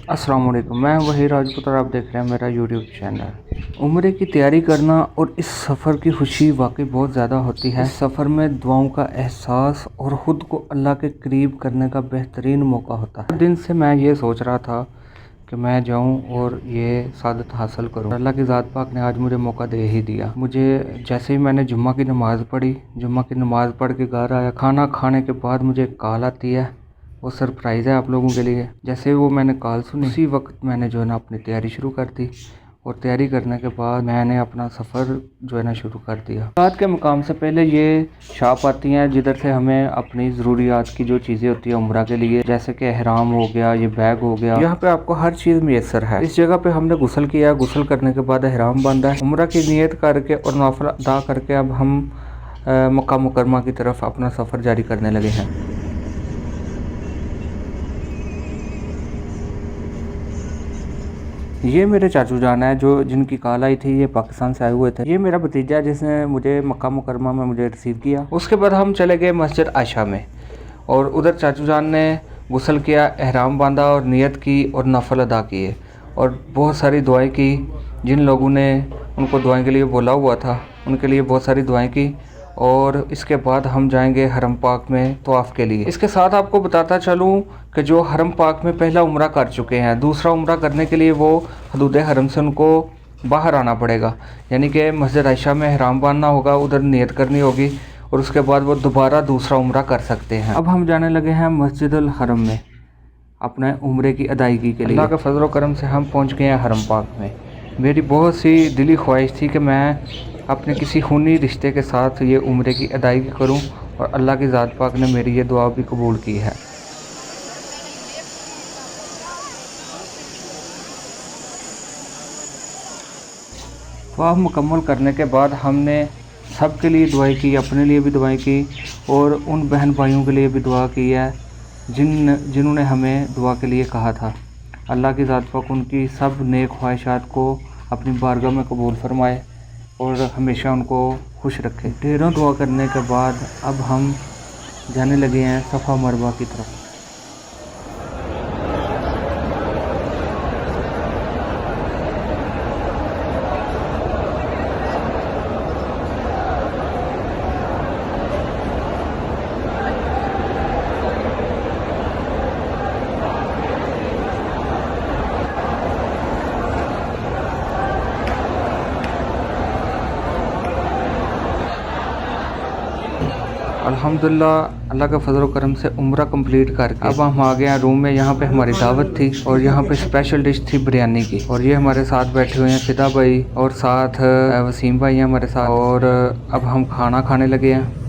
अस्सलाम वालेकुम, मैं वही राजपूत और आप देख रहे हैं मेरा यूट्यूब चैनल। उम्रे की तैयारी करना और इस सफ़र की खुशी वाकई बहुत ज़्यादा होती है। इस सफ़र में दुआओं का एहसास और ख़ुद को अल्लाह के करीब करने का बेहतरीन मौका होता है। दिन से मैं ये सोच रहा था कि मैं जाऊं और ये सादत हासिल करूं। अल्लाह की ज़ात पाक ने आज मुझे मौका दे ही दिया। मुझे जैसे ही मैंने जुम्मा की नमाज़ पढ़ी, जुम्मा की नमाज़ पढ़ के घर आया, खाना खाने के बाद मुझे एक कॉल आती है। वो सरप्राइज़ है आप लोगों के लिए। जैसे वो मैंने कॉल सुनी, उसी वक्त मैंने जो है ना अपनी तैयारी शुरू कर दी और तैयारी करने के बाद मैंने अपना सफ़र जो है ना शुरू कर दिया। रात के मकाम से पहले ये शॉप आती हैं जिधर से हमें अपनी ज़रूरियात की जो चीज़ें होती है उम्रा के लिए, जैसे कि एहराम हो गया, ये बैग हो गया, यहाँ पे आपको हर चीज़ मैसर है। इस जगह पे हमने गुस्ल किया, गुस्ल करने के बाद एहराम बांधा है, उम्रा की नीयत करके और नफल अदा करके अब हम मक्का मुकरमा की तरफ अपना सफ़र जारी करने लगे हैं। ये मेरे चाचू जान है जो जिनकी कॉल आई थी, ये पाकिस्तान से आए हुए थे। ये मेरा भतीजा जिसने मुझे मक्का मुकरमा में मुझे रिसीव किया। उसके बाद हम चले गए मस्जिद आयशा में और उधर चाचू जान ने गुस्ल किया, एहराम बांधा और नियत की और नफल अदा किए और बहुत सारी दुआएं की। जिन लोगों ने उनको दुआएं के लिए बोला हुआ था उनके लिए बहुत सारी दुआएं की और इसके बाद हम जाएंगे हरम पाक में तवाफ़ के लिए। इसके साथ आपको बताता चलूँ कि जो हरम पाक में पहला उम्रा कर चुके हैं, दूसरा उम्रा करने के लिए वो हदूद हरम से उनको बाहर आना पड़ेगा, यानी कि मस्जिद आयशा में एहराम बांधना होगा, उधर नियत करनी होगी और उसके बाद वो दोबारा दूसरा उम्रा कर सकते हैं। अब हम जाने लगे हैं मस्जिदुल हरम में अपने उम्रे की अदायगी के लिए। अल्लाह के फजल करम से हम पहुँच गए हैं हरम पाक में। मेरी बहुत सी दिली ख्वाहिश थी कि मैं अपने किसी खूनी रिश्ते के साथ ये उम्रे की अदायगी करूं और अल्लाह की ज़ात पाक ने मेरी ये दुआ भी कबूल की है। तवाफ़ मुकम्मल करने के बाद हमने सब के लिए दुआएं की, अपने लिए भी दुआएं की और उन बहन भाइयों के लिए भी दुआ की है जिन्होंने हमें दुआ के लिए कहा था। अल्लाह की ज़ात पाक उनकी सब नेक ख्वाहिशात को अपनी बारगाह में कबूल फरमाए और हमेशा उनको खुश रखे। ढेरों दुआ करने के बाद अब हम जाने लगे हैं सफ़ा मरवा की तरफ। अल्हम्दुलिल्लाह अल्लाह का फजल करम से उम्रा कंप्लीट करके अब हम आ गए हैं रूम में। यहाँ पे हमारी दावत थी और यहाँ पे स्पेशल डिश थी बिरयानी की और ये हमारे साथ बैठे हुए हैं फिदा भाई और साथ वसीम भाई हैं हमारे साथ और अब हम खाना खाने लगे हैं।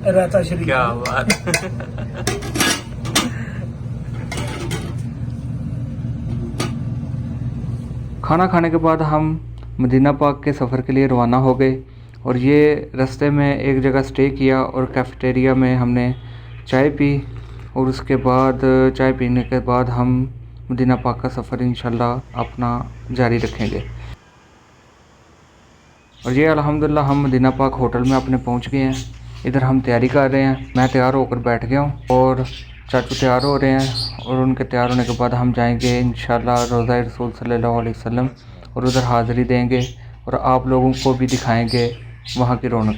रहता शरीफ क्या बात। खाना खाने के बाद हम मदीना पाक के सफ़र के लिए रवाना हो गए और ये रास्ते में एक जगह स्टे किया और कैफ़ेटेरिया में हमने चाय पी और उसके बाद चाय पीने के बाद हम मदीना पाक का सफ़र इंशाल्लाह अपना जारी रखेंगे। और ये अल्हम्दुलिल्लाह हम मदीना पाक होटल में अपने पहुंच गए हैं। इधर हम तैयारी कर रहे हैं, मैं तैयार होकर बैठ गया हूँ और चाचू तैयार हो रहे हैं और उनके तैयार होने के बाद हम जाएंगे इंशाल्लाह रोज़ा रसूल सल्लल्लाहु अलैहि वसल्लम और उधर हाज़िरी देंगे और आप लोगों को भी दिखाएंगे वहाँ की रौनक।